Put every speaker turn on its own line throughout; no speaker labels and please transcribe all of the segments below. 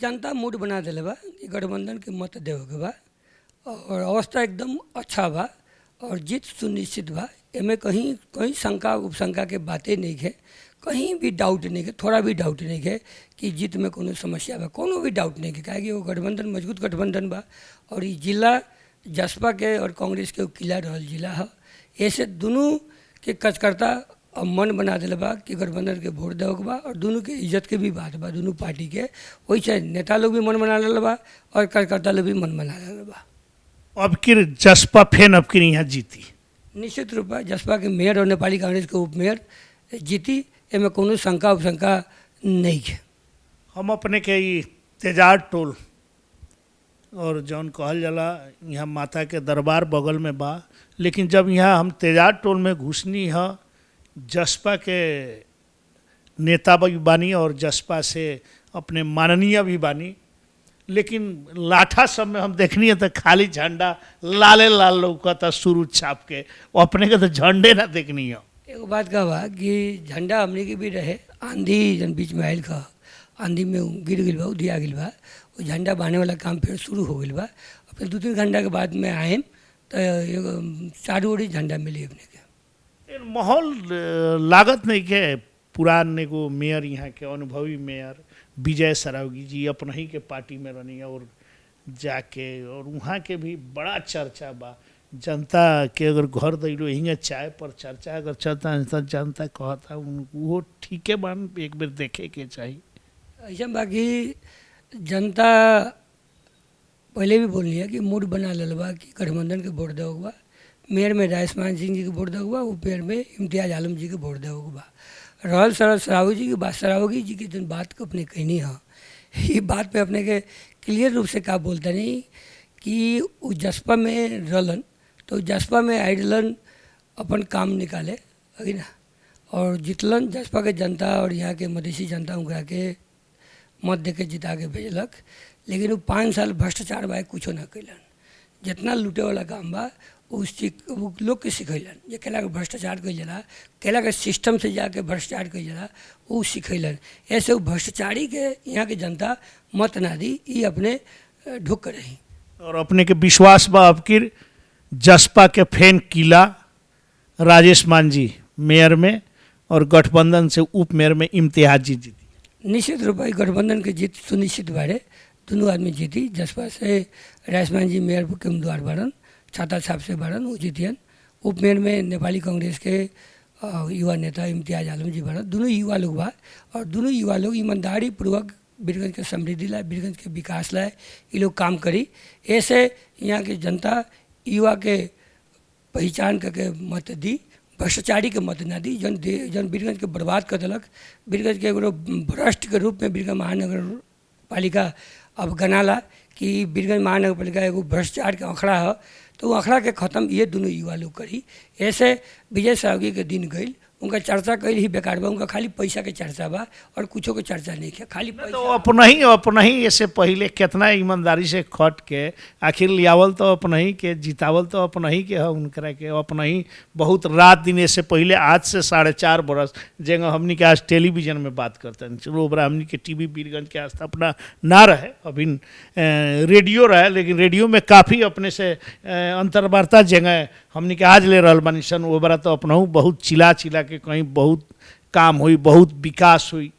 जनता mood बना दिले बा कि गठबंधन के मत देवे के बा और अवस्था एकदम अच्छा बा और जीत सुनिश्चित बा। एमे कहीं कहीं शंका उपशंका के बातें नहीं है, कहीं भी डाउट नहीं है, थोड़ा भी डाउट नहीं है कि जीत में कोनो समस्या बा, कोनो भी डाउट नहीं है। काहे कि वो गठबंधन मजबूत गठबंधन बा और ये जिला जसपा के और कांग्रेस के किला रहल जिला है। ऐसे दोनों के कार्यकर्ता अब मन बना दिले बा कि गठबंधन के वोट देवे के बा और दोनों के इज्जत के भी बात बा, दोनों पार्टी के वैसे नेता लोग भी मन बना ले बा और कार्यकर्ता लोग भी मन बना ले बा।
अब किर जसपा फेन अब किर यहाँ जीती
निश्चित रूप से जसपा के मेयर और नेपाली कांग्रेस के उप मेयर जीती, एमें कोनो शंका उपशंका नहीं है।
हम अपने के ई तेजाब टोल और जौन कहल जाला यहाँ माता के दरबार बगल में बा, लेकिन जब यहाँ हम तेजाब टोल में घुसनी है जसपा के नेता भी बानी और जसपा से अपने माननीय भी बानी, लेकिन लाठा सब में हम देखनी है तो खाली झंडा लाले लाल लौकता सुरू छाप के, अपने के तो झंडे ना देखनी है।
एगो बात का बा कि झंडा हमने के भी रहे, आंधी जन बीच में आयल का आंधी में गिर गई बा, उधिया गई बा, वो झंडा बांधने वाला काम फिर शुरू हो गई बा। फिर 2-3 घंटा के बाद में आए तो एगो चारू ओरी झंडा मिली अपने के।
माहौल लागत नहीं के पुरान एगो मेयर यहाँ के अनुभवी मेयर विजय सरावगी जी अपना ही के पार्टी में रहनी और जाके और वहाँ के भी बड़ा चर्चा बा, जनता के अगर घर दैलो हिंगे चाय पर चर्चा अगर चलता है तो जनता कहता वो ठीक है बान एक बार देखे के चाहिए।
ऐसा बाकी जनता पहले भी बोल लिया कि मूड बना ले बा कि गठबंधन के वोट देवे बा। मेयर में राजमान सिंह जी के वोट देवे बा, ऊपर में इम्तियाज आलम जी के वोट देवे बा। रहल सरल सरावगी जी की बात, सरावगी जी की जन बात को अपने कहनी है, ये बात पे अपने के क्लियर रूप से का बोलता नहीं कि वो जसपा में रहलन तो जसपा में आइडलन अपन काम निकाले है ना, और जितलन जसपा के जनता और यहाँ के मधेसी जनता उनका के मत दे के जिता के भेजलक। लेकिन वो 5 साल भ्रष्टाचार बा कुछो ना कैलन, जितना लूटे वाला काम बा वो लोग के सिखैलन, जे केला के भ्रष्टाचार कइल जाला, केला के सिस्टम से जाके भ्रष्टाचार कइल जाला वो सिखैलन। ऐसे वो भ्रष्टाचारी के यहाँ के जनता मत ना दी, ये अपने ढुक रही।
और अपने के विश्वास बा अब की जसपा के फैन किला राजेश मान जी मेयर में और गठबंधन से उप मेयर में इम्तियाज जी जीती।
निश्चित रूप से गठबंधन के जीत सुनिश्चित बारे, दोनों आदमी जीती। जसपा से राजमान जी मेयर के उम्मीदवार बारन, छाता छाप से बारन वो जीतियन। उप मेयर में नेपाली कांग्रेस के युवा नेता इम्तियाज आलम जी बारन। दोनों युवा लोग बा और दोनों युवा लोग ईमानदारी पूर्वक बीरगंज के समृद्धि लाए, बीरगंज के विकास लाए ये लोग काम करी। ऐसे यहाँ की जनता युवा के पहचान करके मत दी, भ्रष्टाचारी के मत ना दी जन बीरगंज के बर्बाद कर दिलक। बीरगंज के एगो भ्रष्ट के रूप में बीरगंज महानगर पालिका अब गनाला कि बीरगंज महानगर पालिका एगो भ्रष्टाचार के आंकड़ा है, तो वो आंकड़ा के ख़त्म ये दोनों युवा लोग करी। ऐसे विजय सरावगी के दिन गई, उनका चर्चा कई ही बेकार बा, उनका खाली पैसा के चर्चा बा और कुछो के चर्चा नहीं है, खाली पैसा।
तो अपना ही ऐसे पहले कितना ईमानदारी से खट के आखिर लियावल तो अपना ही के जितावल तो अपना ही के है, उनकरा के अपना ही बहुत रात दिन ऐसे पहले आज से 4.5 बरस जगह हमनी के आज टेलीविजन में बात करते हैं। चलो ओबरा हमनी के टीवी बीरगंज के स्थापना ना रहे, अभी रेडियो रहे, लेकिन रेडियो में काफ़ी अपने से अंतर्वार्ता जगह हमनी के आज ले रहल बानी सन। ओबरा तो अपना बहुत चिला के कहीं बहुत काम हुई, बहुत विकास हुई,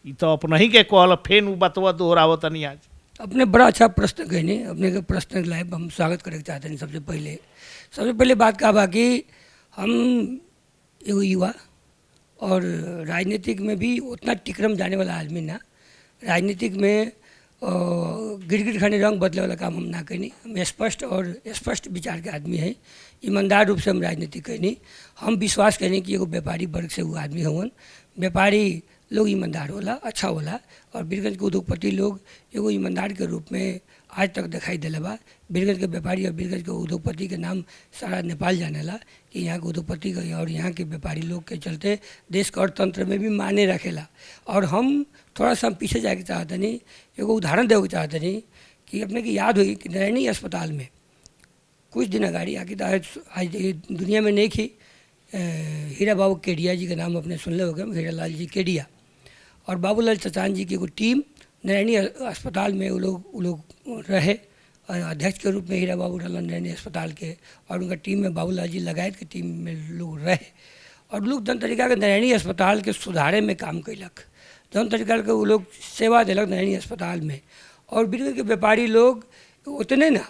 ये तो अपना ही के कहल फेन उ बतवा दोहरावत नहीं। आज
अपने बड़ा अच्छा प्रश्न कहने, अपने के प्रश्न लाइव हम स्वागत करे चाहते हैं। सबसे पहले बात का बा कि हम एगो युवा और राजनीतिक में भी उतना टिक्रम जाने वाला आदमी ना, राजनीतिक में गिरगिट खाने रंग बदले वाला काम हम ना करनी। हम स्पष्ट विचार के आदमी हैं, ईमानदार रूप से हम राजनीति करनी। हम विश्वास करें कि एगो व्यापारी वर्ग से वो आदमी हवन, व्यापारी लोग ईमानदार होला, अच्छा होला और बीरगंज के उद्योगपति लोग एगो ईमानदार के रूप में आज तक दिखाई दिले बा। बीरगंज के व्यापारी और बीरगंज के उद्योगपति के नाम सारा नेपाल जानेला कि यहाँ के उद्योगपति का और यहाँ के व्यापारी लोग के चलते देश के अर्थतंत्र में भी माने रखेला। और हम थोड़ा सा हम पीछे जाके चाहते नहीं, एगो उदाहरण देवे चाहते नहीं कि अपने की याद हुई कि नारायणी अस्पताल में कुछ दिन अगाड़ी आके तो आज दुनिया में नहीं थी, हीरा बाबू केडिया जी के नाम अपने सुन ले हो गए, हीरा लाल जी केडिया और बाबूलाल चचान जी की एगो टीम नारायणी अस्पताल में वो लोग रहे और अध्यक्ष के रूप में हीरा बाबू रहलन नारायणी अस्पताल के, और उनका टीम में बाबूलाल जी लगायत के टीम में लोग रहे, और लोग जौन तरीका के नारायणी अस्पताल के सुधारे में काम कैलक, जौन तरीका के वो लोग सेवा दिलक नारायणी अस्पताल में। और बीरगंज के व्यापारी लोग उतने ना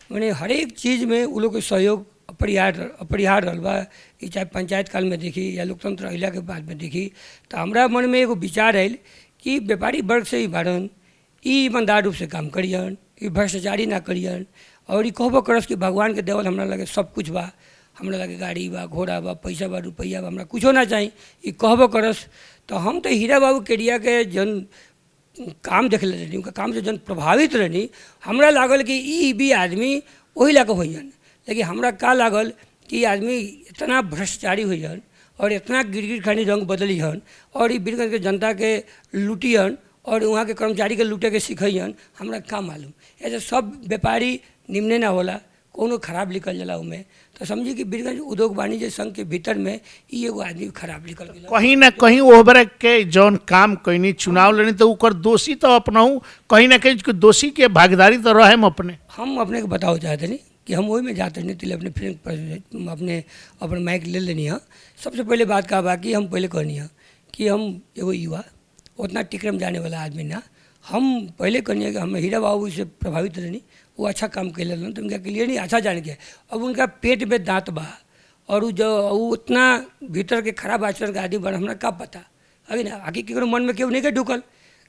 मैंने हर एक चीज़ में वो लोग के सहयोग अपरिहार रहल बा। ई चाहे पंचायत काल में देखी या लोकतंत्र अहिला के बाद में देखी, तो हमारा मन में एगो विचार आयल कि व्यापारी वर्ग से ही बारन ई ईमानदार रूप से काम करियन, ई भ्रष्टाचारी ना करियन, और ई कहबो करस कि भगवान के देवल हमरा लगे सब कुछ बा, हमरा लगे गाड़ी बा, घोड़ा बा, पैसा बा, रुपया बा, हमरा कुछो ना चाही, ई कहबो करस। तो हम तो हीरा बाबू केडिया के जन काम देखले रहनी, उनका काम से जन प्रभावित रहनी, हमरा लागल कि ई भी आदमी वही लाके होइयन। लेकिन हमरा का लागल कि आदमी इतना भ्रष्टाचारी होइयन और इतना गिरगिट खानी रंग बदली हन, और ई बीरगंज के जनता के लूटियन और वहाँ के कर्मचारी के लूटे के सिखैयन, हमरा का मालूम। ऐसे सब व्यापारी निम्ने ना होला, कोनो खराब निकल जाला उमें। तो समझी कि बीरगंज उद्योग वाणिज्य संघ के भीतर में ई एगो आदमी खराब निकल गया।
कहीं ना कहीं ओहबरा के जौन काम कहीं चुनाव लड़ी तो ओकर दोषी तो अपनाऊ, कहीं ना कहीं दोषी के भागीदारी तो रहे
हम अपने को बताओ चाहते नहीं कि हम वही में जाते नहीं, तिले अपने फिर अपने माइक ले लेनी है। सबसे पहले बात का बा कि हम पहले कहनी है कि हम एगो युवा उतना टिक्रम जाने वाला आदमी ना, हम पहले कहनी है कि हम हीरा बाबू से प्रभावित रहनी, वो अच्छा काम कर लेना तो उनका क्लियर नहीं अच्छा जान गया। अब उनका पेट में दांत बा और वो उतना भीतर के खराब आचरण का आदमी बना, हमरा का पता अभी ना आगे केकरो मन में क्यों नहीं के ढुकल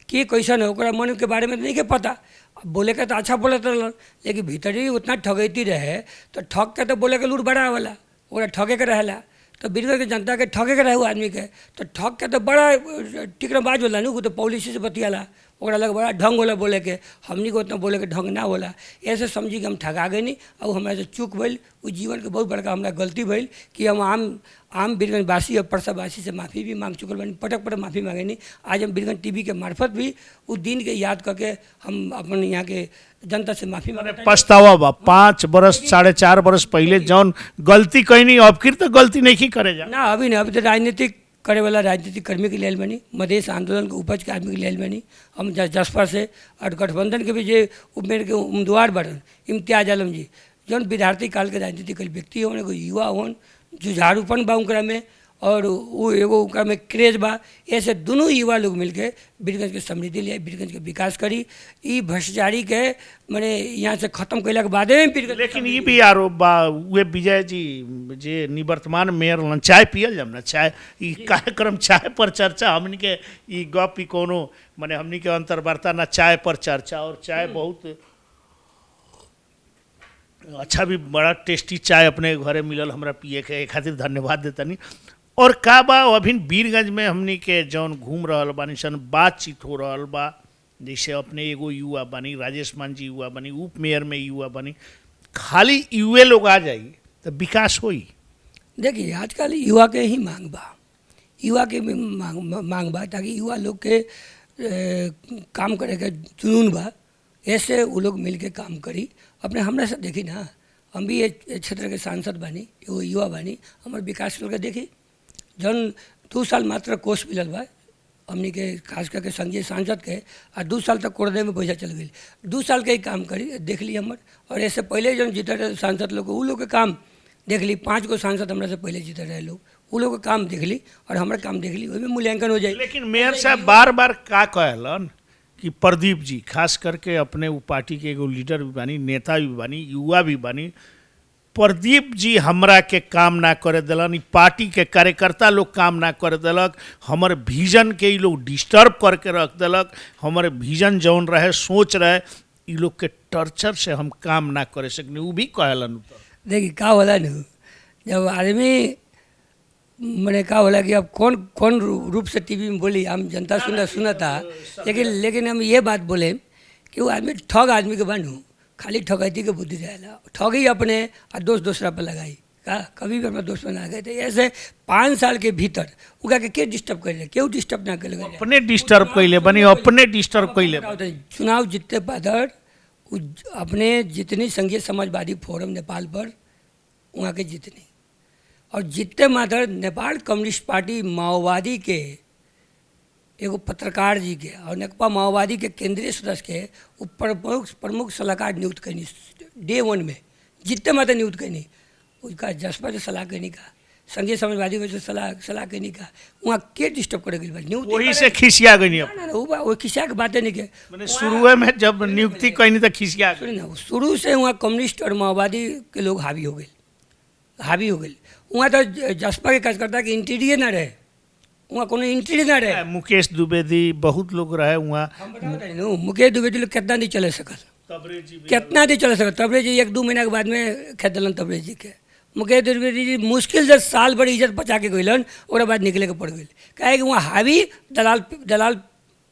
कि कैसन है ओकरा मन के बारे में नहीं के पता। अब बोले के तो अच्छा बोलत रहलन, लेकिन भीतर ही उतना ठगैती रहे तो ठग के तो बोले के लूट बड़ा वाला ओकरा ठगे के रहेला। तो बीरगंज के जनता के ठगे के रहे आदमी के, तो ठग के तो बड़ा टिकरबाज होला नु, तो पॉलिसी से बतियाला, ओकरा लगे बड़ा ढंग होला बोले के, हमनी को उतना बोले के ढंग ना होला। ऐसे समझी कि हम ठगा गए नहीं, और हमारे से चूक भइल, उस जीवन के बहुत बड़का हमारा गलती भइल कि हम आम बीरगंजवासी और परसावासी से माफ़ी भी मांग चुकल बानी, पटक पटक माफ़ी मांगे नहीं। आज हम बीरगंज टीवी के मार्फत भी उस दिन के याद करके हम अपन यहाँ के जनता से माफ़ी मांगे।
पछतावा बा 5 बरस 4.5 बरस पहले जौन गलती कहीं नहीं, अब फिर तो गलती नहीं करे जा
ना। अभी नहीं, अभी तो राजनीतिक करे वाला राजनीतिक कर्मी के लेल बनी, मधेश आंदोलन के उपज के आदमी के लेल बनी हम जसपा से, और गठबंधन के भी जो उम्मीदवार के उम्मीदवार बढ़न इम्तियाज आलम जी, जौन विद्यार्थी काल के राजनीतिक व्यक्ति होने को युवा होन, जुझारूपन बा उनकरा में, और वो एगो उनका में क्रेज बा। ऐसे दोनों युवा लोग मिलके बीरगंज के समृद्धि लिए, बीरगंज के विकास करी, ई भ्रष्टाचारी के मैंने यहाँ से खत्म कैला के बाद में बीरगंज।
लेकिन ये भी आरोप बा वे विजय जी जे निवर्तमान मेयर लन चाय पियल जब ना, चाय ई कार्यक्रम चाय पर चर्चा हमनी के ई गप ई कोनो माने हमनी के अंतर्वार्ता ना चाय पर चर्चा, और चाय बहुत अच्छा भी बड़ा टेस्टी चाय अपने घरे मिलल हमरा पिए के, खातिर धन्यवाद देतनी। और का बा अभी बीरगंज में हमनी के जौन घूम रहल बानी सन, बातचीत हो रहल बा, जैसे अपने एगो युवा बानी, राजेश मान जी युवा बानी, उप मेयर में युवा बानी, खाली युवे लोग आ जाई तो विकास होई।
देखिए आजकल युवा के ही मांग बा, युवा के भी मांग बा, ताकि युवा लोग के काम करे के जुनून बा, ऐसे वो लोग मिल के काम करी। अपने हमरा से देखी ना, हम भी ये क्षेत्र के सांसद बानी, एगो युवा बानी, हमारे विकास के देखी जौन 2 साल मात्र कोष मिलल बा हमनी के, खास करके संघीय सांसद के, और 2 साल तक कोर्दे में पैसा चल गई। 2 साल के ही काम करी देख ली हमर, और ऐसे पहले जौन जीते सांसद लोग वो लोग के काम देख ली, 5 गो सांसद हमरा से पहले जीते रहे लोग, वो लोग के काम देख ली और हमारे काम देख ली, वही मूल्यांकन हो जाए।
लेकिन मेयर साहब बार बार का कहलन कि प्रदीप जी खास करके अपने वो पार्टी के एगो लीडर भी बानी, नेता भी बानी, युवा भी बानी, प्रदीप जी हमरा के काम ना करे दिलन, ई पार्टी के कार्यकर्ता लोग काम ना करे दिलक, हमर विजन के ई लोग डिस्टर्ब करके रख दिलक, हमर विजन जौन रहे सोच रहे ई लोग के टर्चर से हम काम ना करे सकनी, वो भी कहलन।
देखिए का होला न, जब आदमी मैंने कहा होला कि अब कौन रूप से टीवी में बोली, हम जनता सुनता, लेकिन हम ये बात बोले कि वो आदमी ठग आदमी के बनू, खाली ठगैती के बुद्धि रहेला, ठगी अपने और दोस्त दूसरा पर लगाई का, कभी भी अपना दोस्त बना गए थे। ऐसे 5 साल के भीतर उनका के डिस्टर्ब कर ले, क्यों डिस्टर्ब ना कर,
अपने डिस्टर्ब कैले बनी, अपने डिस्टर्ब कैले।
चुनाव जीतते पादर अपने जितनी संघीय समाजवादी फोरम नेपाल पर वहाँ के जितनी, और जितने मात्र नेपाल कम्युनिस्ट पार्टी माओवादी के एगो पत्रकार जी के और नेकपा माओवादी के केंद्रीय सदस्य के वो प्रमुख सलाहकार नियुक्त करनी डे 1 में जितने मात्रा नियुक्त करनी उसका जसपा से सलाह करने का संघीय समाजवादी में से सलाह करने का वहाँ के डिस्टर्ब करे गई नियुक्त
वही से खिसिया गई अब।
ना वो खिसिया के बातें नहीं के
मैंने शुरू में जब नियुक्ति कहीं तो खिसिया गई।
सुनिए ना शुरू से वहाँ कम्युनिस्ट और माओवादी के लोग हावी हो गए वहाँ तो जसपा के कार्यकर्ता के इंटीरियर ना रहे वहाँ कोनो इंटीरियर ना रहे।
मुकेश द्विवेदी बहुत लोग रहे वहाँ।
हम बताओ नु मुकेश द्विवेदी लोग कितना नहीं चले सकल कितना नहीं चले सकल तबरे जी 1-2 महीना के बाद में खेत दिलन तबरे जी के मुकेश द्विवेदी जी मुश्किल से साल भर इज्जत बचा के गइलन और बाद निकले के पड़ गई काहे कि वहाँ हावी दलाल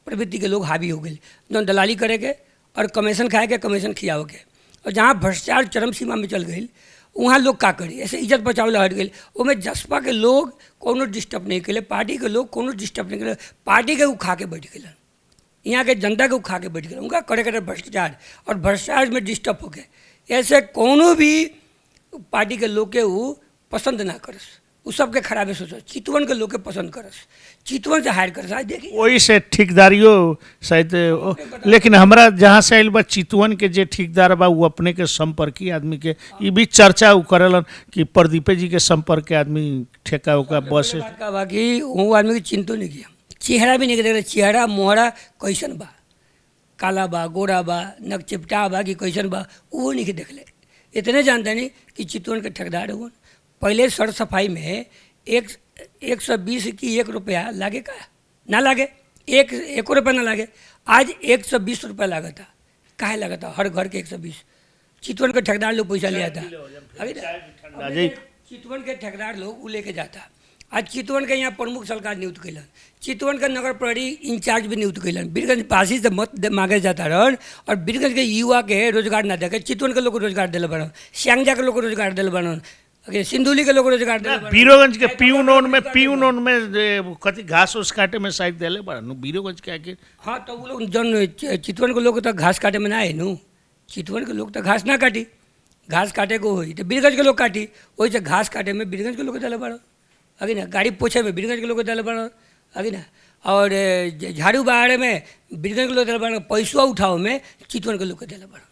प्रवृत्ति के लोग हावी हो गए जौन दलाली करे के और कमीशन खाए के कमीशन खियाओ के और जहाँ भ्रष्टाचार चरम सीमा में चल गई वहाँ लोग का करी ऐसे इज्जत बचावे हट गई उसमें जसपा के लोग कोनो डिस्टर्ब नहीं करे पार्टी के लोग कोनो डिस्टर्ब नहीं करे पार्टी के वो खा के बैठ गए यहाँ के जनता के खा के बैठ गए उनका करे भ्रष्टाचार और भ्रष्टाचार में डिस्टर्ब हो गए ऐसे कोनो भी पार्टी के लोग के वो पसंद ना करस वो सबके खराबे सोचो चितवन के लोग के पसंद करस चितवन से हायर करस आज देखिए
वही से ठेकेदारियों शायद लेकिन हमरा जहाँ से आयल बा चितवन के जे ठेकेदार बा वो अपने के संपर्की आदमी के ये भी चर्चा वो करेलन कि प्रदीपे जी के संपर्क के आदमी ठेका उका बस
का बा कि वो आदमी की चिंता नहीं किया चेहरा भी नहीं देख चेहरा मोहरा कैसन बा काला बा गोरा बा नक चिपटा बा कि कैसन बा वो नहीं देख ले इतने जानते नहीं कि चितवन के ठेकेदार हुआ पहले सड़ सफाई में 120 की 1 रुपया लागे का ना लागे एक रुपया ना लागे आज 120 रुपया लगा था काहे लगा था हर घर के 120 चितवन के ठेकेदार लोग पैसा लिया था अभी चितवन के ठेकेदार लोग वो लेके जाता आज चितवन के यहाँ प्रमुख सलाहकार नियुक्त कैलन चितवन का नगर प्रहरी इंचार्ज भी नियुक्त कैलन बीरगंज पासी से मत मांगे जाता रहन और बीरगंज के युवा के रोजगार ना देखे चितवन के लोग रोजगार दिले बनन श्यांगजा के लोग रोजगार दिले बनन सिंधुली के लोग रोजगार दिले
बीरोगंज के पीऊन में कति घास उस काटे में शायद दिले बनन बीरोगंज के आके
हाँ तो वो लोग जन चितवन के लोग तो घास काटे में ना आए नु चितवन के लोग तो घास ना काटी घास काटे को हुई तो बीरगंज के लोग काटी वही से घास काटे में बीरगंज के लोग दिले बनन अगे ना गाड़ी पोछे में बीरगंज के लोग दिले बनन अगे ना और झाड़ू बहारे में बीरगंज के लोग दिले बनन पैसा उठाओ में चितवन के लोग के दिले बनन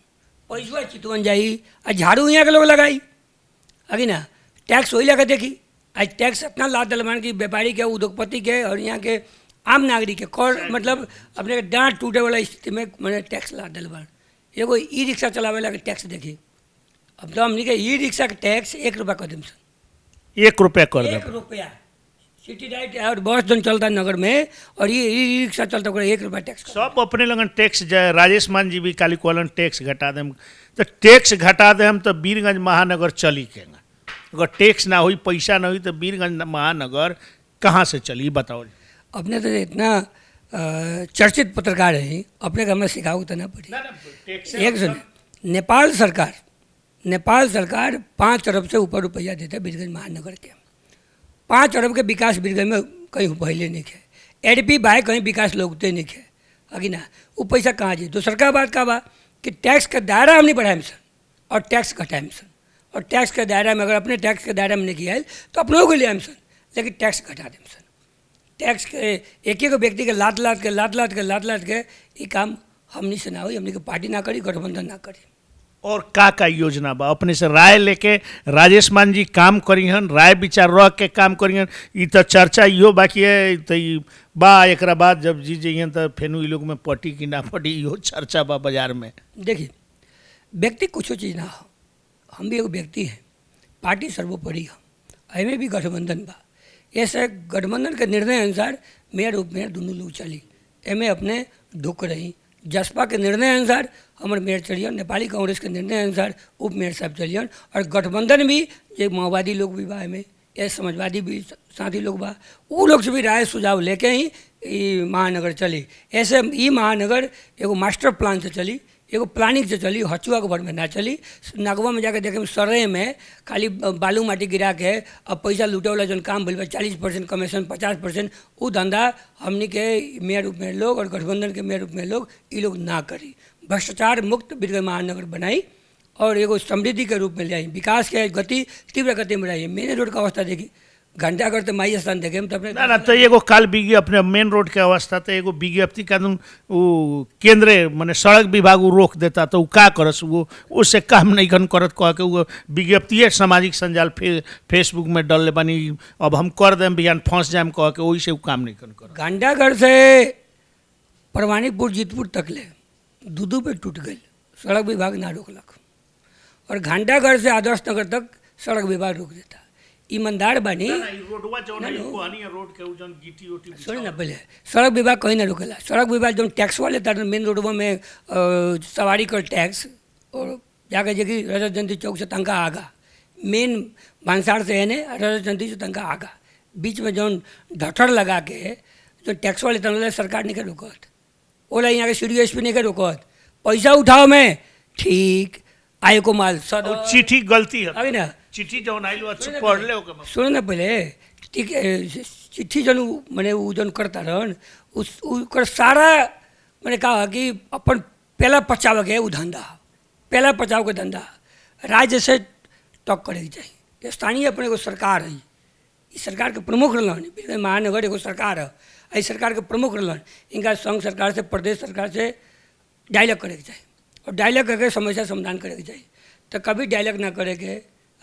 पैसा चितवन जाई और झाड़ू यहाँ के लोग लगाई अगे ना टैक्स वही लगा देखी आज टैक्स इतना लाद दिलवान कि व्यापारी के उद्योगपति के और यहाँ के आम नागरिक के कर मतलब अपने डांट टूटे वाला स्थिति में मैंने टैक्स लाद दिलवान एगो ई रिक्शा चलावे लगे टैक्स देखी अब तो हमने के ई रिक्शा के टैक्स 1 रुपया कर दें सर
1 रुपया कर दे
1 रुपया सिटी राइट और बस जन चलता नगर में और ये ई रिक्शा चलता 1 रुपया टैक्स
सब अपने लगन टैक्स जाए राजेश मान जी भी काली कोलन टैक्स घटा देम तो टैक्स घटा देम तो बीरगंज महानगर चली के अगर टैक्स ना हुई पैसा ना हुई तो बीरगंज महानगर कहाँ से चली बताओ।
अपने तो इतना चर्चित पत्रकार है अपने को हमें सिखाओ तो ना पड़ी एक सुन नेपाल सरकार 5 अरब से ऊपर रुपया देता है बीरगंज महानगर के 5 अरब के विकास बीरगंज में कहीं पहले नहीं है एडपी बाय कहीं विकास लोगते नहीं है अगी ना वो पैसा कहाँ जी दूसर का बात का बा कि टैक्स का दायरा हम नहीं बढ़ाएं सन और टैक्स घटाएं सन और टैक्स के दायरा में अगर अपने टैक्स के दायरा में नहीं किया तो अपनों को ले आएं सन लेकिन टैक्स घटा दें सन टैक्स के एक व्यक्ति के लात लात के ये काम हमनी से ना हुई हमनी के पार्टी ना करी गठबंधन ना करी
और का योजना बा अपने से राय लेके राजेश मान जी काम करी हन राय विचार रख के काम करी हन ये तो चर्चा इहो बाकी है तो बा एक बाद जब जी जाइए तो फेनू लोग में पटी कि ना पटी इहो चर्चा बा बाजार में।
देखिए व्यक्ति कुछ चीज़ ना हो हम भी एगो व्यक्ति हैं पार्टी सर्वोपरि हम एमें भी गठबंधन बा ऐसे गठबंधन के निर्णय अनुसार मेयर उपमेयर दोनों लोग चली एमें अपने ढुक रही जसपा के निर्णय अनुसार हमारे मेयर चलियन नेपाली कांग्रेस के निर्णय अनुसार उप मेयर साहब चलियन और गठबंधन भी जो माओवादी लोग भी बा एमें या समाजवादी भी साथी लोग बा वो लोग से भी राय सुझाव लेके ही ये महानगर चली ऐसे ये महानगर एगो मास्टर प्लान से चली एगो प्लानिंग से चली हचुआ के भर में ना चली नगवा में जाकर देखे सरे में खाली बालू माटी गिरा के अब पैसा लूटे वाला जो काम भूल 40% कमीशन 50% वो धंधा हमनी के मेयर उप मेयर लोग और गठबंधन के मेयर उप मेयर लोग ये लोग ना करी भ्रष्टाचार मुक्त बीरगंज महानगर बनाई और एगो समृद्धि के रूप में ले आई विकास के गति तीव्र गति में लाई मेन रोड का अवस्था देखी घंटाघर से माई स्थान देखे हम तो अपने
ना ना तो एगो काल बिगी अपने मेन रोड के अवस्था तो एगो विज्ञप्ति कानून वो केंद्र माने सड़क विभाग वो रोक देता तो वो का करस वो उससे काम नहीं खन करत कह के वो विज्ञप्ति सामाजिक संजाल फेसबुक में डलले बानी अब हम कर देम बिहान फंस जाम कह के वही से वो काम नहीं खन कर
घंटाघर से परवानीपुर जीतपुर तक ले दू पे टूट गई, सड़क विभाग ना रोकलक। और घंटाघर से आदर्श नगर तक सड़क विभाग रोक देता। ईमानदार बानी
रोडवा जौन है कोहानी रोड के उ जौन गिटी ओटी
सुन ना पहले सड़क विभाग कहीं ना रोकेला। सड़क विभाग जो टैक्स वाले तार मेन रोडवा में सवारी कर टैक्स और जाकर जगह रजत जयंती चौक से तंका आगा मेन भांसार से है ने रजत जयंती से तंका आगा बीच में जौन ढठर लगा के जो टैक्स वाले तन सरकार नहीं के रोकत ओला यहाँ के सी एस पी नहीं के रोकत पैसा उठाओ में ठीक आए को माल सद
चिट्ठी गलती है
अभी ना
चिट्ठी जौन आइल अच्छा पढ़ ले ओके
सुनो ना पहले ठीक चिट्ठी जन मैंने वो जन करता रहन उसकर सारा मैंने कहा कि अपन पहला बचाव के वो धंधा पहला बचाव के धंधा राज्य से टक करे चाहिए। स्थानीय अपने को सरकार है, इस सरकार के प्रमुख रहन महानगर एगो सरकार है, इस सरकार के प्रमुख रहन इनका संघ सरकार से प्रदेश सरकार से डायलॉग करे के चाहिए और डायलॉग करके समस्या समाधान करे के चाहिए। तो कभी डायलॉग ना करे के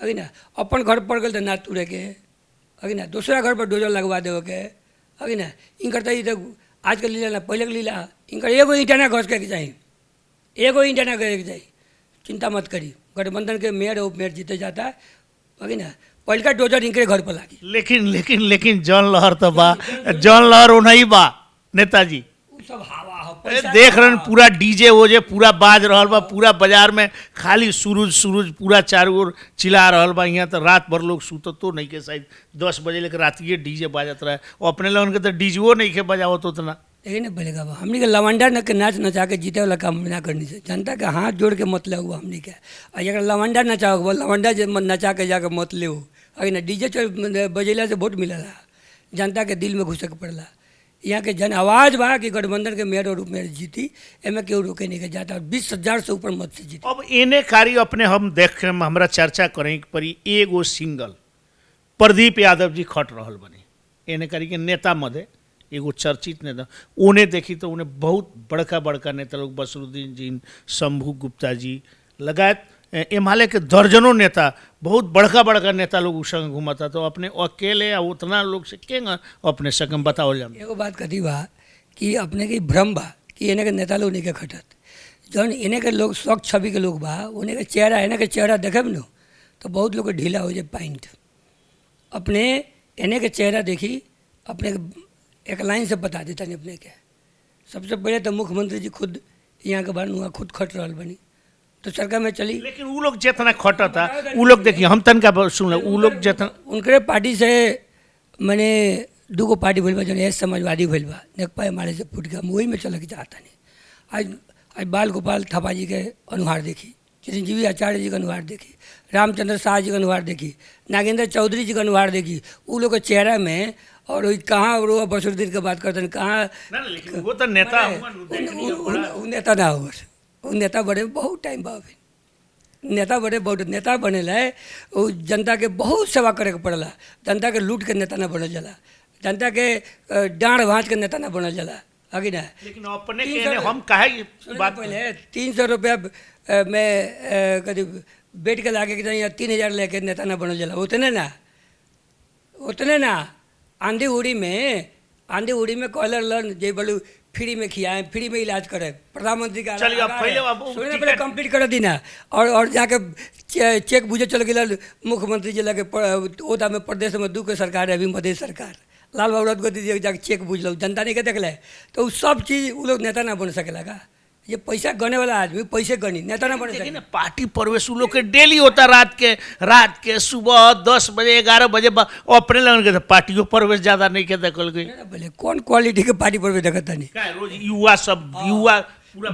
अभी ना अपन घर पर गल तो ना तूरे के अभी ना दूसरा घर पर डोजर लगवा देवे के अभी ना इनकर तो आज के लीला ना पहले के लीला इनकर एगो ईंटा ना घस के चाहिए, एगो ईंटा ना करे के चाहिए। चिंता मत करी गठबंधन के मेयर और उपमेयर जीते जाता है अभी ना पहल का डोजर इनके घर पर लागी।
लेकिन लेकिन लेकिन जौन लहर तो बा जौन लहर वो नहीं बा नेताजी
सब हवा
देख रहे पूरा डीजे हो जे पूरा बाज रहल बा पूरा बाजार में खाली सूरज सूरज पूरा चारों ओर चिल्ला रहल बा। यहाँ तो रात भर लोग सुतत तो नहीं के शायद 10 बजे लेकर रात ये डीजे बाजत रहे अपने लोगन के तो डीजो नहीं के बजावत उतना
लेकिन नहीं बोलेगा हमने के लवंडा न के नाच नचा के जीते वाला काम ना करनी चाहिए। जनता के हाथ जोड़ के मत ले हुआ हमने के और अगर लवंडा नचाओ वो लवंडा नचा के जाकर मत ले अगर ना डीजे बजेला से वोट मिला जनता के दिल में घुसे के पड़ला। यहाँ के जन आवाज़ बा कि गठबंधन के मेयर और उपमेयर जीती एमें क्यों रोके नहीं के जाता और 20,000 से ऊपर मत से जीती।
अब एने कारी अपने हम देख हमरा चर्चा करें परी एगो सिंगल प्रदीप यादव जी खट रहल बने एने कारी के नेता मध्य एगो चर्चित नेता उन्हें देखी तो उन्हें बहुत बड़का बड़का नेता लोग बसरुद्दीन जी शंभू गुप्ता जी लगायत एमाले के दर्जनों नेता बहुत बड़का बड़का नेता लोग उस संग घूमता तो अपने अकेले या उतना लोग से के अपने सकम बताओ जाम
एगो बात कथी बा कि अपने के भ्रम बा कि इन्हें के नेता लोग नहीं के खटत जौन इन्हें के लोग स्वच्छ छवि के लोग बा उन्हें के चेहरा इन्हें के चेहरा देखे न तो बहुत लोग ढीला हो जाए पाइंट अपने इन्हें के चेहरा देखी अपने एक लाइन से बता देता नहीं अपने के। सबसे पहले तो मुख्यमंत्री जी खुद यहाँ के बारे खुद खट रहल बनी तो सरकार में चली
लेकिन वो लोग जितना खटता वो लोग देखिए हम तनका सुन वो लोग जितना
उनके पार्टी से मैंने दूगो पार्टी भइल बा जौन एस समाजवादी भइल बा नेकपा हमारे से फूट गया वही में चल के चाहता नहीं। आज बाल गोपाल थापा जी के अनुहार देखी, चिरंजीवी आचार्य जी का अनुहार देखी, रामचंद्र शाह जी का अनुहार देखी, नागेंद्र चौधरी जी का अनुहार देखी। वो लोग के चेहरा में और कहाँ वो बसरुद्दीन के बात करते हैं कहाँ
वो तो नेता
नेता ना हो वो नेता बने बहुत टाइम बा नेता बने बहुत नेता बने ला वो जनता के बहुत सेवा करे के पड़ला। जनता के लूट के नेता ना बनल जाला, जनता के डाँड़ भाँच के नेता ना बनल जाला आगे ना।
लेकिन अपने के हम काहे बात
पहले 300 रुपया में कभी बेड के लागे के 3,000 लेके नेता ना बनल जाला उतने ना आंधी उड़ी में कॉलर लन जे बोलू फ्री में खियाएं फ्री में इलाज करें प्रधानमंत्री का
चलिए अब पहले
पहले कंप्लीट कर दी ना और जाके चेक बुझे चल गया मुख्यमंत्री जी लगे ओदा में प्रदेश में 2 के सरकार है अभी मध्य सरकार लाल बाबू राउत जाके चेक बुझ लो जनता नहीं के देख ले तो सब चीज़ वो लोग नेता ना बन सकेला का। ये पैसा गने वाला आदमी पैसे गनी नेता ना बन सके।
पार्टी प्रवेश लोग के डेली होता रात के सुबह 10 बजे 11 बजे अपने लगन के पार्टियों प्रवेश ज्यादा नहीं के देखल गई
बोले कौन क्वालिटी के पार्टी प्रवेश देखता नहीं
रोज युवा सब युवा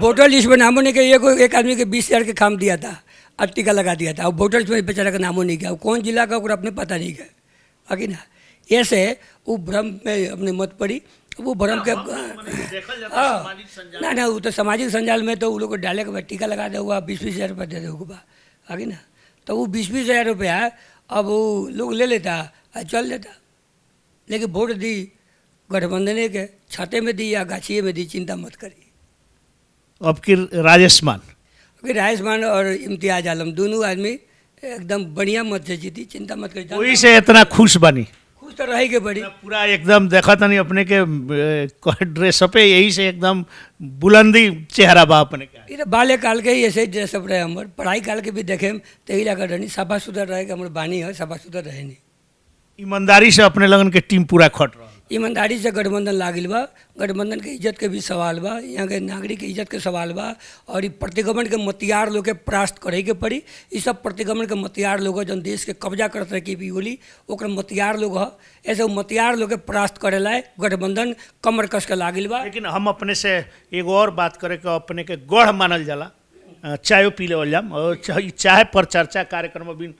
वोटर लिस्ट में नामों नहीं के एक आदमी के 20,000 के काम दिया था और टीका लगा दिया था और वोटर लिस्ट में बेचारा का नामों नहीं किया कौन जिला का अपने पता नहीं गया आगे ना। ऐसे वो भ्रम में अपने मत पड़ी वो भ्रम के ना वो तो सामाजिक संजाल में तो वो लोग को डाले के बाद टीका लगा दे हुआ 20,000 रुपया दे होगा आगे ना। तो वो 20,000 रुपया अब वो लोग ले लेता और चल देता लेकिन वोट दी गठबंधन के छाते में दी या गाछिए में दी, चिंता मत करिए।
अब की राजस्थान
अभी राजस्थान और इम्तियाज आलम दोनों आदमी एकदम बढ़िया मत से जीती, चिंता मत करिए।
वही से इतना खुश बनी,
खुश तो रहेगी बड़ी।
पूरा एकदम देखा तनी अपने के ड्रेसअपे यही से एकदम बुलंदी चेहरा बा अपने का।
ये तो बाल्यकाल के ही ऐसे ही ड्रेसअप रहे हमारे, पढ़ाई काल के भी देखे तो यही लगा रहनी साफा सुथर रहे, हमारे बानी है साफा सुथर रहे नहीं।
ईमानदारी से अपने लगन के टीम पूरा खट रहा।
ईमानदारी से गठबंधन लागिल बा, गठबंधन के इज्जत के भी सवाल बा, यहाँ के नागरिक के इज्जत के सवाल बा, और ये प्रतिगमन के मतियार लोग के परास्त करे के पड़ी। ये सब प्रतिगमन के मतियार लोग जौन देश के कब्जा करत रहे के भी बोली ओकर मतियार लोग है, ऐसे वो मतियार लोग के परास्त करे लाए गठबंधन कमर कस के लागिल बा।
लेकिन हम अपने से एगो और बात करे के अपने के गढ़ मानल जाला, चायो पी लेवल जाम और चाहे पर चर्चा कार्यक्रम भी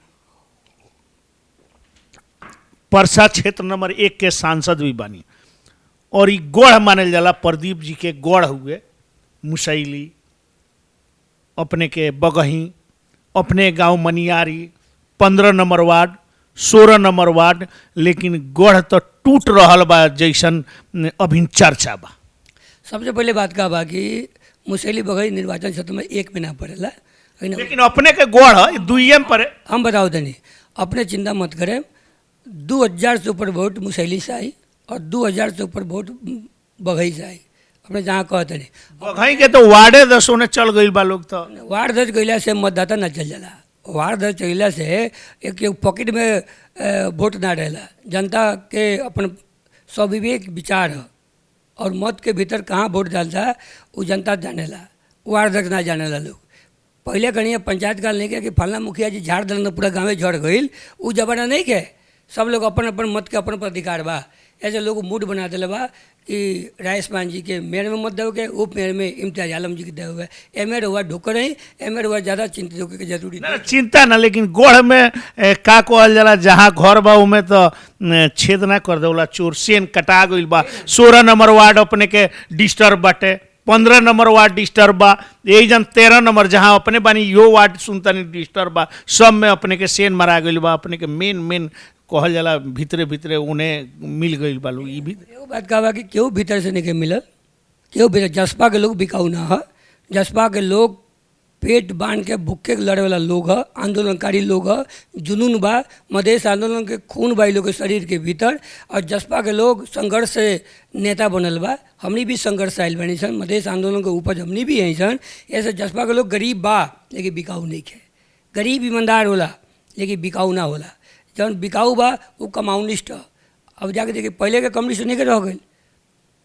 परसा क्षेत्र नंबर 1 के सांसद भी बानी, और ये गढ़ मानल जाला प्रदीप जी के गढ़ हुए मुसैली, अपने के बगही, अपने गांव Maniyari, 15 number ward, 16 number ward, लेकिन गढ़ तो टूट रहल बा जैसन अभी चर्चा बा।
सबसे पहले बात का बा कि मुसैली बगही निर्वाचन क्षेत्र में एक में ना पड़ेला,
लेकिन अपने के गढ़ दुइये में पड़े।
हम बताओ तनी, अपने चिंता मत करें। 2000 से ऊपर वोट मुसैली से आई और 2000 से ऊपर वोट बघई से आई। अपने जहाँ कहते नहीं
बघई के तो वार्डे 10 ने चल गई बा, लोग तो
वार्ड दर्ज कैला से मतदाता ना चल जाला। वार्ड दर्ज कैला से एक पॉकेट में वोट ना रहेला। जनता के अपन स्वाविवेक विचार है और मत के भीतर कहाँ वोट डालता है वो जनता जानेला, वार्ड दर्ज ना जानेला लोग। पहले कहीं पंचायत काल नहीं किया कि फलना मुखिया जी झाड़ दिलन पूरा गाँव झड़ गई, वो जमाना नहीं के। सब लोग अपन अपन मत के अपन अधिकार बा। ऐसे लोग मूड बना दिले बा कि राजस्थान जी के मेयर में मत दे के, उप मेयर में इम्तियाज आलम जी के दे हुए, एमएर हुआ ढुकर नहीं, एमएर हुआ ज़्यादा चिंतित होकर के जरूरी
ना, चिंता ना। लेकिन गढ़ में का कहल जाला जहाँ घर बा उमें तो छेद ना कर देवला, चोर सेन कटा गई बा। 16 नंबर वार्ड अपने के डिस्टर्ब बाटे, 15 नंबर वार्ड डिस्टर्ब बा, यही जन 13 नंबर जहाँ अपने बानी यो वार्ड सुनता नहीं डिस्टर्ब बा। सब में अपने के सेन मरा गई बा। अपने के मेन कहल जाला भीतरे भीतरे उन्हें मिल गई बा लोग। ये भी
एगो बात का बा कि केहू भीतर से नहीं मिलल, केहू भीतर। जसपा के लोग बिकाऊ ना है, जसपा के लोग पेट बांध के भूखे लड़े वाला लोग है, आंदोलनकारी लोग है, जुनून बा, मधेश आंदोलन के खून बा लोग के शरीर के भीतर। और जसपा के लोग संघर्ष से नेता बनल बा, हमनी भी संघर्ष आयल बनी सन, मधेश आंदोलन के उपज हमनी भी हैं सन। ऐसे जसपा के लोग गरीब बा लेकिन बिकाऊ नहीं है। गरीब ईमानदार होला लेकिन बिकाऊ ना होला। जौन बिकाऊ बा वो कम्युनिस्ट है। अब जाके देखिए पहले के कम्युनिस्ट नहीं के रह गए।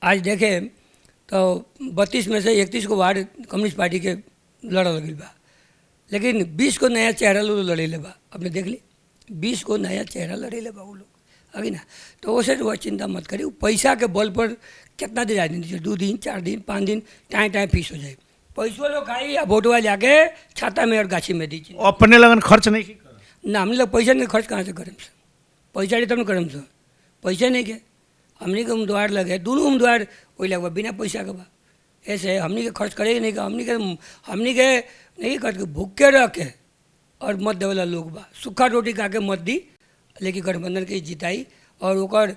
आज देखें तो 32 में से 31 को वार्ड कम्युनिस्ट पार्टी के लड़ लगे बा, लेकिन 20 को नया चेहरा लोग लड़ेले बा। आपने देख ली 20 को नया चेहरा लड़ेले बा वो लोग, अभी ना। तो वैसे वह चिंता मत करिए, पैसा के बल पर कितना दिन राजनीति 2 दिन 4 दिन 5 दिन टाइम फीस हो जाए। पैसों लोग खाई या वोटवा जाके छाता में और गाछी में दी
अपने लगन खर्च नहीं की
ना। हम लोग पैसा नहीं खर्च कहाँ से करें सर, पैसा नहीं तब न करें सर, पैसा नहीं के हमने के उम्मीदवार लगे, दोनों उम्मीदवार वही लगे बिना पैसा के बा। ऐसे हमने के खर्च करेगा नहीं का, हमने के नहीं कर भूखे रह के और मत देवेला लोग बा। सूखा रोटी खा के मत दी, लेकिन गठबंधन के जिताई। और ओकर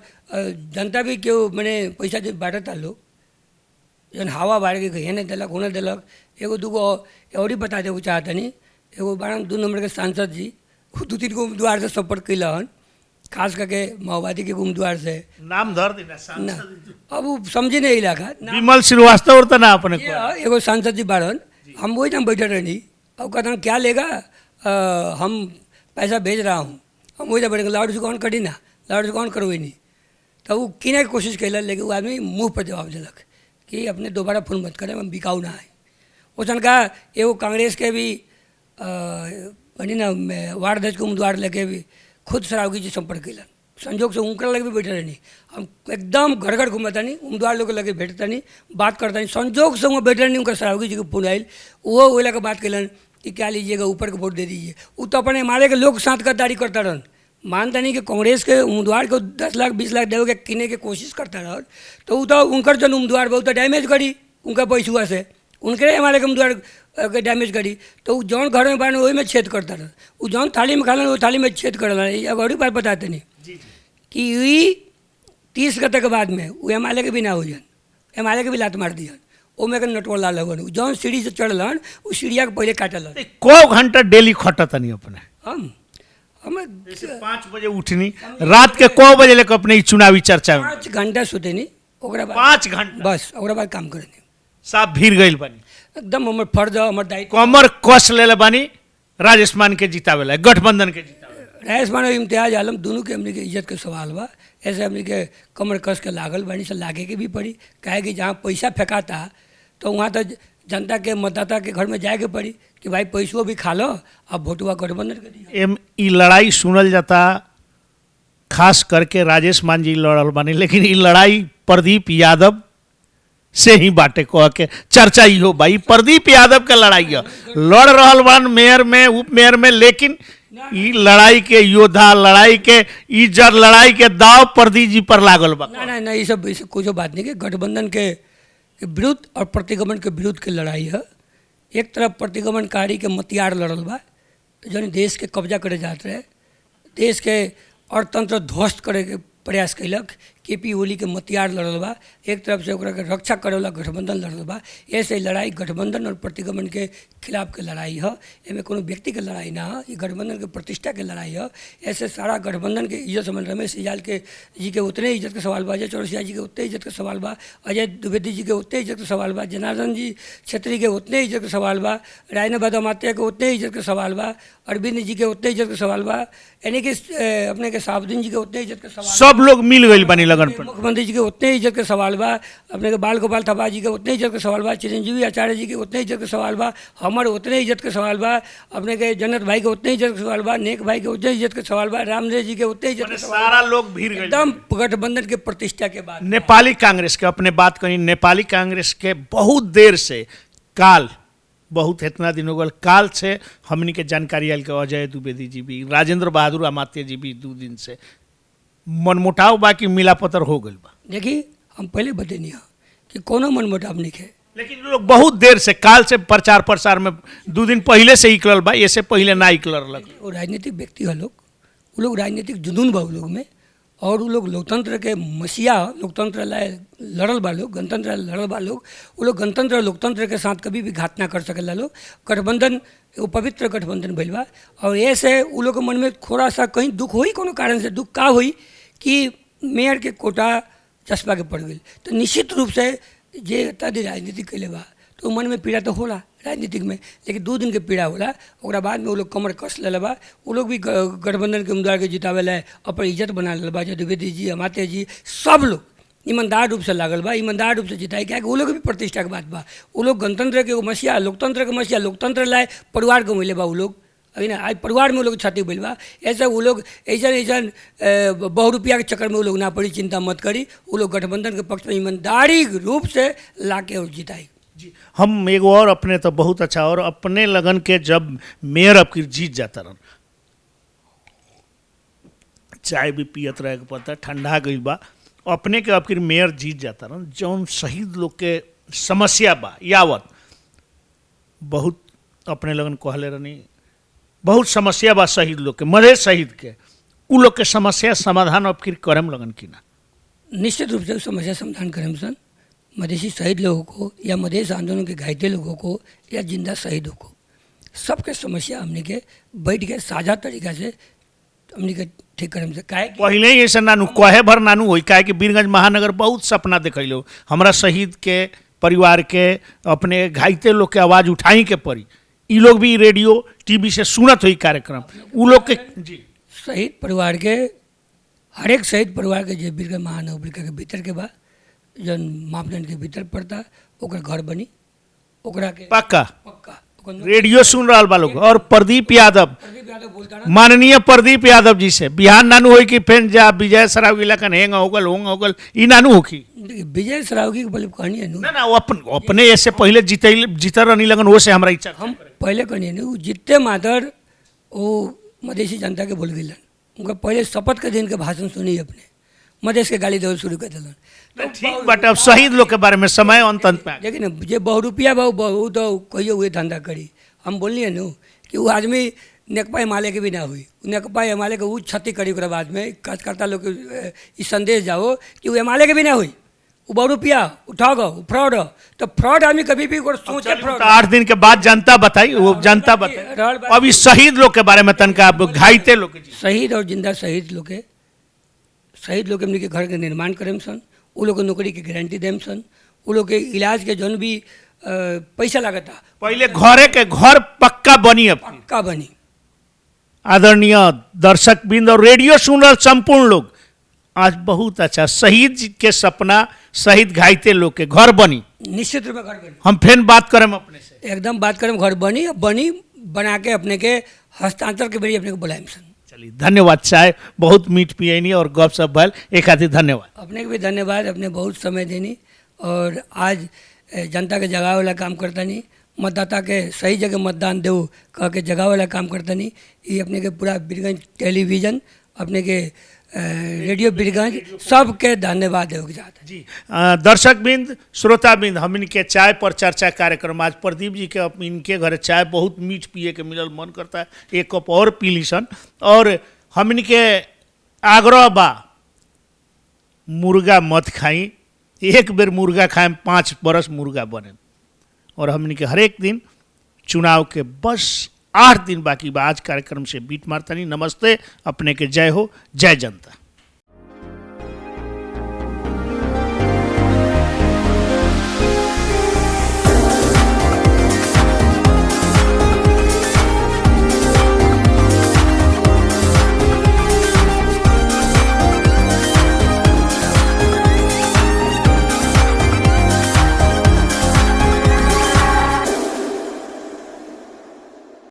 जनता भी क्यों मैंने पैसा जो बांटता लोग जन हवा बाढ़ के कहीं नहीं दिलक होने दिलक। एगो दूगो और ही बता देव चाहते नहीं, एगो 2 नंबर के सांसद जी 2-3 गो उम्मीदवार से संपर्क कैला हन, खास करके माओवादी के उम्मीदवार से
नाम धर देना
ना। अब वो समझे नहीं इलाका
विमल श्रीवास्तव और ना अपने को
एगो सांसद जी बारन, हम वही नाम बैठे रहनी। अब कहता हूँ क्या लेगा, हम पैसा भेज रहा हूँ, हम वही बैठे लाउड से कौन करी ना, लाउड से कौन करवे नहीं। तो वो किने की कोशिश कैल, लेकिन वो आदमी मुँह पर जवाब दिलक कि अपने दोबारा फोन मत करें, हम बिकाऊ ना है। उसने कहा एगो कांग्रेस के भी बनी ना वार्ड अध्यक्ष के उम्मीदवार लेके भी खुद सरावगी जी संपर्क कैलन, संजोग से उनका लगे भी बैठे रहनी। हम एकदम घर घर घूमता नहीं, उम्मीदवार लोग लगे बैठता नहीं, बात करता नहीं, संजोग से वहाँ बैठे नहीं। उनका सरावगी जी को फोन आयल, वो वही लगे बात कैलन कि क्या लीजिएगा, ऊपर के वोट दे दीजिए। वो तो अपने हमारे के लोग साथ गद्दारी करता रहन, मानता नहीं कि कांग्रेस के उम्मीदवार को 10 लाख 20 लाख देवे के किने के कोशिश करता रहन। तो वो तो उनकर जो उम्मीदवार बहुत डैमेज करी उनका पैसुआ से, उनके हमारे उम्मीदवार के डैमेज करी। तो वो जौन घर में बान वही में छेद करता रहा, वो जौन थाली में खालन वो थाली में छेद कर रहा। अब और बात बताते नहीं कि 30 गते के बाद में वो MLA के भी ना हो जान, MLA के भी लात मार दियन, ओमे के नटवाला लगन जौन सीढ़ी से चढ़लन वो सीढ़िया के पहले काटलन।
को घंटा डेली खटतनी अपने?
हम
5 बजे उठनी, रात के को बजे लेकर अपने चुनावी चर्चा में
5 घंटा सुते नहीं, ओकरा बाद
5 घंटा
बस ओकरा बाद काम करनी।
साफ भीड़ गइल बानी,
एकदम हमर फर्ज हमर दायित्व।
कमर कस ले बानी राजेश मान के जितावेला, गठबंधन के जितावेला।
राजेश मान और इम्तियाज आलम दोनों के हमने के इज्जत के सवाल बा। ऐसे हमने के कमर कस के लागल बानी से लागे के भी पड़ी, काहे कि जहाँ पैसा फेंकाता तो वहाँ तो जनता के मतदाता के घर में जाए के पड़ी कि भाई पैसों भी खा लो, अब वोटवा गठबंधन के दिया।
ई लड़ाई सुनल जाता, खास करके राजेश मान जी लड़ल बानी, लेकिन ई लड़ाई प्रदीप यादव से ही बाटे कह के चर्चा ही हो भाई। प्रदीप यादव के लड़ाई है, लड़ रहल बान मेयर में, उप मेयर में, लेकिन ई लड़ाई के योद्धा, लड़ाई के इज्जत, लड़ाई के दाव प्रदीप जी पर लागल बा।
ना ना ये सब कुछ बात नहीं कि गठबंधन के विरुद्ध और प्रतिगमन के विरुद्ध के लड़ाई है। एक तरफ प्रतिगमनकारी के मतियार लड़ल बा जौन देश के कब्जा करे जात रहे, देश के अर्थतंत्र ध्वस्त करे के प्रयास कैलक, KP ओली के मतियार लड़ल बा। एक तरफ से ओकरा के रक्षा करे वाला गठबंधन लड़ल बा। ऐसे लड़ाई गठबंधन और प्रतिगमन के खिलाफ के लड़ाई है, एमे कोनो व्यक्ति के लड़ाई ना है, ये गठबंधन के प्रतिष्ठा के लड़ाई है। ऐसे सारा गठबंधन के इज्जत समझ, रमेश सिजाल के जी के उतने इज्जत के सवाल बा, अजय चौरसिया जी के उतने इज्जत के सवाल बा, अजय द्विवेदी जी के उतने इज्जत के सवाल बा, जनार्दन जी छेत्री के उतने इज्जत के सवाल बा, रायना बदामात्या के उतने इज्जत के सवाल बा, अरविंद जी के उतने इज्जत के सवाल बा, यानी कि अपने के साबुद्दीन जी के उतने इज्जत के सवाल,
सब लोग मिल गइल बानी लगन पर।
मुख्यमंत्री जी के उतने इज्जत के सवाल बा, अपने के बाल गोपाल थपा जी के उतने इज्जत के सवाल बा, चिरंजीवी आचार्य जी के उतने इज्जत के सवाल बा, हमर उतने इज्जत के सवाल बा, अपने के जन्नत भाई के उतने इज्जत के सवाल बा, नेक भाई के उतने इज्जत के सवाल बा, रामदेव जी के उतने इज्जत के सवाल,
सारा लोग भीड़ गइल।
एकदम गठबंधन के प्रतिष्ठा के बाद
नेपाली कांग्रेस के अपने बात कही, नेपाली कांग्रेस के बहुत देर से काल, बहुत इतना दिन हो गल काल से हमनी के जानकारी आयल के अजय द्विवेदी जी भी, राजेंद्र बहादुर अमात्य जी भी 2 दिन से मनमुटाव बा कि मिलापतर हो गइल बा।
देखिए हम पहले बतेनी है कि कोनो मनमुटाव नहीं है,
लेकिन लोग बहुत देर से काल से प्रचार प्रसार में 2 दिन पहले से निकलल बा, ऐसे पहले ना निकलल।
वो राजनीतिक व्यक्ति है लोग, वो लोग राजनीतिक जुनून बा लोग में, और वो लोग लोकतंत्र के मसीहा, लोकतंत्र लाए लड़ल बा लोग, गणतंत्र लड़ल बा लोग, वो लोग गणतंत्र और लोकतंत्र के साथ कभी भी घात ना कर सकेला लोग। गठबंधन वो पवित्र गठबंधन भइल बा, और ऐसे वो लोग के मन में थोड़ा सा कहीं दुख होई, कोनो कारण से दुख का होई कि मेयर के कोटा जसपा के पड़ गई, तो निश्चित रूप से जे तद राजनीति कैले बा तो मन में पीड़ा तो होला राजनीतिक में, लेकिन 2 दिन के पीड़ा होला, ओकरा बाद में वो लोग कमर कस ले बा। वो लोग भी गठबंधन के उम्मीदवार के जितावे ला अपन इज्जत बना ले बा, द्विवेदी जी, अमात्य जी, सब लोग ईमानदार रूप से लागल बा, ईमानदार रूप से जिताई, क्या वो लोग भी प्रतिष्ठा के बात बा। वो लोग गणतंत्र के मसीहा, लोकतंत्र के मसीहा, लोकतंत्र लाए परिवार को मिले बा। वो लोग अभी ना आज परिवार में वो लोग क्षति भइल बा। ऐसा वो लोग ऐसा बहु-रुपया के चक्कर में वो लोग ना पड़ी, चिंता मत करी। वो लोग गठबंधन के पक्ष में ईमानदारी रूप से लाके और जिताई।
जी हम एगो और अपने तो बहुत अच्छा, और अपने लगन के जब मेयर अब जीत जाता रहन, चाय भी पियत रहे के पता, ठंडा गई बा, अपने के अब मेयर जीत जाता रहन, जौन शहीद लोग के समस्या बा यावत बहुत अपने लगन कहले रहनी, बहुत समस्या बा शहीद लोग के, मधे शहीद के, उ लोग के समस्या समाधान अब करम लगन की ना?
निश्चित रूप से समस्या समाधान करें सन। मधेसी शहीद लोगों को या मधेश आंदोलन के घायते लोगों को या जिंदा शहीदों को, सबके समस्या हमने के बैठ के साझा तरीका से हमने के ठीक करें से। काहे
पहले ही ऐसा नानू कहे भर नानू होई, काहे कि बीरगंज महानगर बहुत सपना देखैलो, हमरा शहीद के परिवार के, अपने घायते लोग के आवाज़ उठाई के पड़ी। ई लोग भी रेडियो टीवी से सुनत हुई कार्यक्रम, उ लोग के जी
शहीद परिवार के, हर एक शहीद परिवार के जो बीरगंज महानगर के भीतर के बा, जन मापदंड के भीतर पड़ता, ओकर घर बनी, ओकरा के
पक्का
पक्का
रेडियो सुन रहा बा लोग। और प्रदीप यादव
बोलता
माननीय प्रदीप यादव जी से बिहान नानू होई कि फेन जा विजय सराव इलाका हेंग होगल ई नानू होखी।
विजय सरावगी के बोले कहानी है
ना वो अपने ऐसे पहले जीत रहनी लगन, वो से हमरा इच्छा
हम पहले कहानी है वो जितने मातर वो मधेसी जनता के बोल गए, उनका पहले शपथ के दिन के भाषण सुनी, अपने मधेश के गाली देवल शुरू कर दिलन।
ठीक बट अब शहीद लोग के बारे में समय अंत पे
लेकिन जे बहु रुपया बा बहुत तो कहियो हुए धंधा करी। हम बोलिए न कि वो आदमी नेकपा हिमालय के भी ना हुई। नेकपा हिमालय के वो क्षति करी ओकरा बाद में कार्यकर्ता लोग के ई संदेश जाओ कि वो हिमालय के भी ना हुई, वो बहुत रुपया उठाओ वो फ्रॉड हो। तो फ्रॉड आदमी कभी भी सोचे फ्रॉड।
8 दिन के बाद जनता बताई, वो जनता बताई। अभी शहीद लोग के बारे में तनका घायते लोग के
शहीद और जिंदा शहीद लोग के हमने के घर के निर्माण करेम सन, वो लोग के नौकरी के गारंटी देम सन, वो लोग के इलाज के जौन भी पैसा लागता
पहले घरे के घर पक्का बनी। अब
पक्का बनी।
आदरणीय दर्शक बिंद और रेडियो सुन रहे संपूर्ण लोग, आज बहुत अच्छा शहीद के सपना, शहीद घायते लोग के घर बनी।
निश्चित रूप में घर बनी।
हम फिर बात करें अपने से,
एकदम बात करें घर बनी बना के अपने के हस्तांतर के बेरी अपने को बुलाएम सन।
चलिए धन्यवाद साहब, बहुत मीठ पियनी और गप सप भल, एक खातिर धन्यवाद।
अपने के भी धन्यवाद, अपने बहुत समय देनी और आज जनता के जगावे वाला काम करता नहीं, मतदाता के सही जगह मतदान दो कह के जगावे वाला काम करता नहीं। ये अपने के पूरा बीरगंज टेलीविजन, अपने के रेडियो बीरगंज सबके धन्यवाद देवे चाहते हैं।
जी दर्शक बिंद, श्रोता बिंद, हम इनके चाय पर चर्चा कार्यक्रम आज प्रदीप जी के इनके घर चाय बहुत मीठ पिए के मिलल, मन करता है एक कप और पी लीसन। और हम इनके आग्रह बा मुर्गा मत खाई, एक बेर मुर्गा खाएं 5 बरस मुर्गा बने। और हमने के हर एक दिन चुनाव के बस 8 दिन बाकी बा। आज कार्यक्रम से बीट मारता नहीं। नमस्ते, अपने के जय हो, जय जनता।